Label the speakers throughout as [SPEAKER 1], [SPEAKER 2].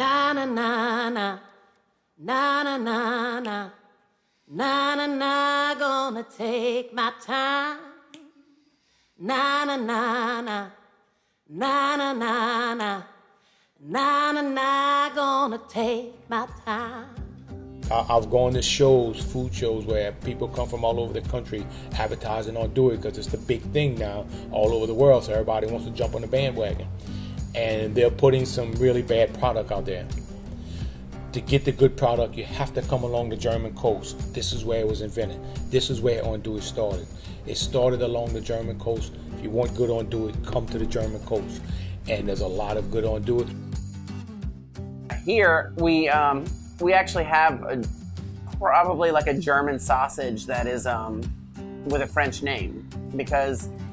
[SPEAKER 1] Na na na na, na na na na, na na na, gonna take my time. Na na na na, na na na na, na na na, gonna take my time.
[SPEAKER 2] I've gone to shows, food shows, where people come from all over the country advertising Andouille because it's the big thing now all over the world, so everybody wants to jump on the bandwagon. And they're putting some really bad product out there. To get the good product, you have to come along the German coast. This is where it was invented. This is where Andouille started. It started along the German coast. If you want good Andouille, come to the German coast. And there's a lot of good Andouille.
[SPEAKER 3] Here, we actually have probably like a German sausage that is with a French name.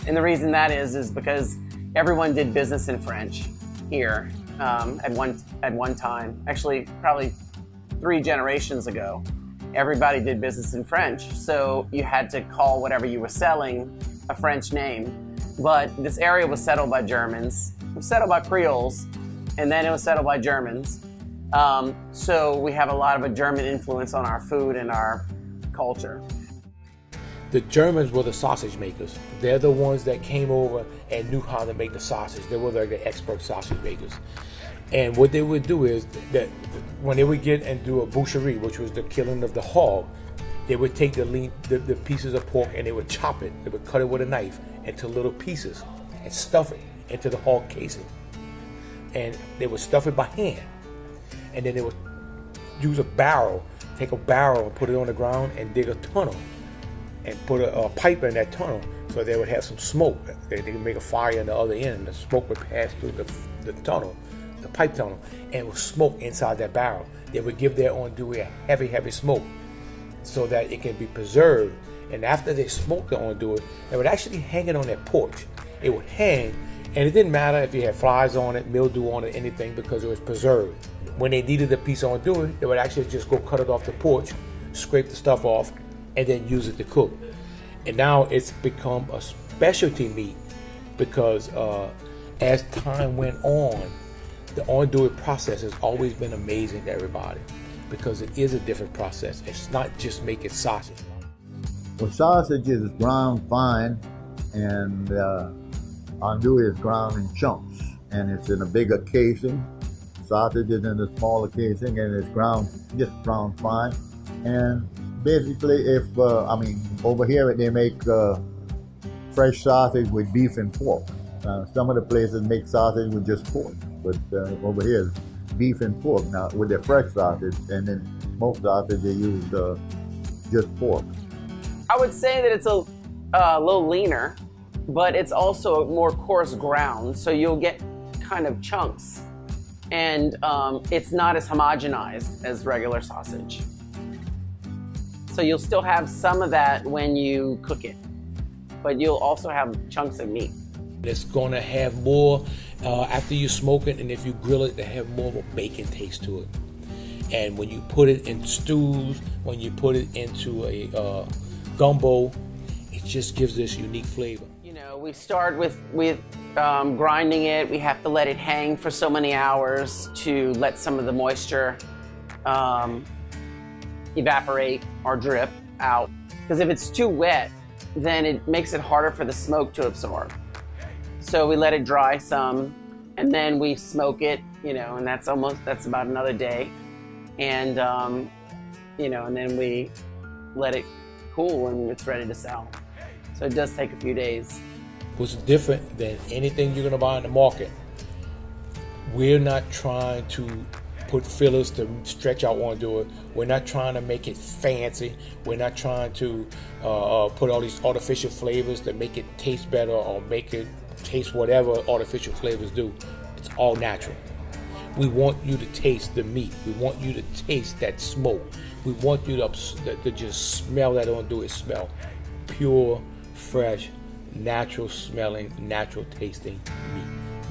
[SPEAKER 3] And the reason that is because everyone did business in French here at one time. Actually, probably 3 generations ago, everybody did business in French. So you had to call whatever you were selling a French name. But this area was settled by Germans, it was settled by Creoles, and then it was settled by Germans. So we have a lot of a German influence on our food and our culture.
[SPEAKER 2] The Germans were the sausage makers. They're the ones that came over and knew how to make the sausage. They were like the expert sausage makers. And what they would do is that when they would get and do a boucherie, which was the killing of the hog, they would take the pieces of pork and they would chop it. They would cut it with a knife into little pieces and stuff it into the hog casing. And they would stuff it by hand. And then they would use a barrel, take a barrel and put it on the ground and dig a tunnel and put a pipe in that tunnel so they would have some smoke. They could make a fire on the other end and the smoke would pass through the tunnel, the pipe tunnel, and it would smoke inside that barrel. They would give their andouille a heavy, heavy smoke so that it can be preserved. And after they smoked the andouille, they would actually hang it on their porch. It would hang, and it didn't matter if you had flies on it, mildew on it, anything, because it was preserved. When they needed a piece of andouille, they would actually just go cut it off the porch, scrape the stuff off, and then use it to cook. And now it's become a specialty meat because as time went on, the andouille process has always been amazing to everybody because it is a different process. It's not just making sausage.
[SPEAKER 4] Well, sausage is ground fine and andouille is ground in chunks, and it's in a bigger casing. Sausage is in a smaller casing and it's just ground fine. And basically, over here they make fresh sausage with beef and pork. Some of the places make sausage with just pork, but over here it's beef and pork now with their fresh sausage, and then smoked sausage they use just pork.
[SPEAKER 3] I would say that it's a little leaner, but it's also a more coarse ground, so you'll get kind of chunks, and it's not as homogenized as regular sausage. So you'll still have some of that when you cook it, but you'll also have chunks of meat.
[SPEAKER 2] It's going to have more, after you smoke it and if you grill it, they have more of a bacon taste to it. And when you put it in stews, when you put it into a gumbo, it just gives this unique flavor.
[SPEAKER 3] You know, we start with grinding it. We have to let it hang for so many hours to let some of the moisture evaporate or drip out. Because if it's too wet, then it makes it harder for the smoke to absorb. So we let it dry some, and then we smoke it, and that's about another day. And, and then we let it cool and it's ready to sell. So it does take a few days.
[SPEAKER 2] What's different than anything you're gonna buy in the market, we're not trying to put fillers to stretch out andouille. We're not trying to make it fancy. We're not trying to put all these artificial flavors that make it taste better or make it taste whatever artificial flavors do. It's all natural. We want you to taste the meat. We want you to taste that smoke. We want you to just smell that andouille smell. Pure, fresh, natural smelling, natural tasting meat.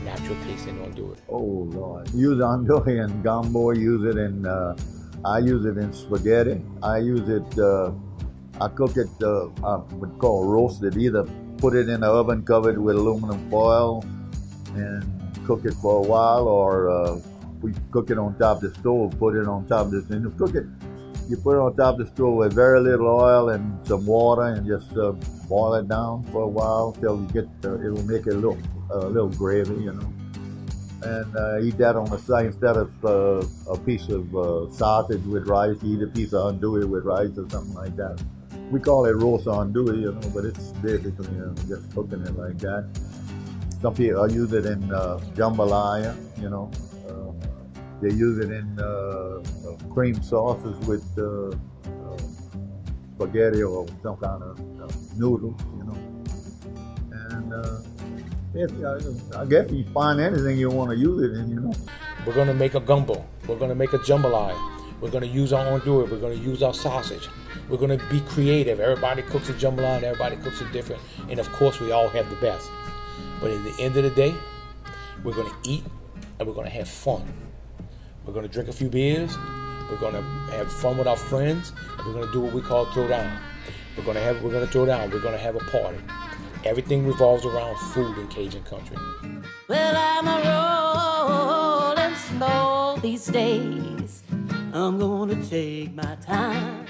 [SPEAKER 2] Natural tasting andouille.
[SPEAKER 4] Oh Lord. Use andouille in gumbo, I use it in spaghetti. I use it, I cook it, what's called roasted. Either put it in the oven covered with aluminum foil and cook it for a while, or we cook it on top of the stove, put it on top of this, and you cook it. You put it on top of the stove with very little oil and some water, and just boil it down for a while till you get. It'll make it look a little gravy, you know. And eat that on the side instead of a piece of sausage with rice. Eat a piece of andouille with rice or something like that. We call it roast andouille, you know, but it's basically just cooking it like that. Some people use it in jambalaya, you know. They use it in cream sauces with spaghetti or some kind of noodles, you know. And I guess you find anything you want to use it in, you know.
[SPEAKER 2] We're gonna make a gumbo. We're gonna make a jambalaya. We're gonna use our andouille. We're gonna use our sausage. We're gonna be creative. Everybody cooks a jambalaya. Everybody cooks it different. And of course, we all have the best. But at the end of the day, we're gonna eat and we're gonna have fun. We're gonna drink a few beers. We're gonna have fun with our friends. And we're gonna do what we call throwdown. We're gonna throw down. We're gonna have a party. Everything revolves around food in Cajun country.
[SPEAKER 1] Well, I'm a rolling slow these days. I'm gonna take my time.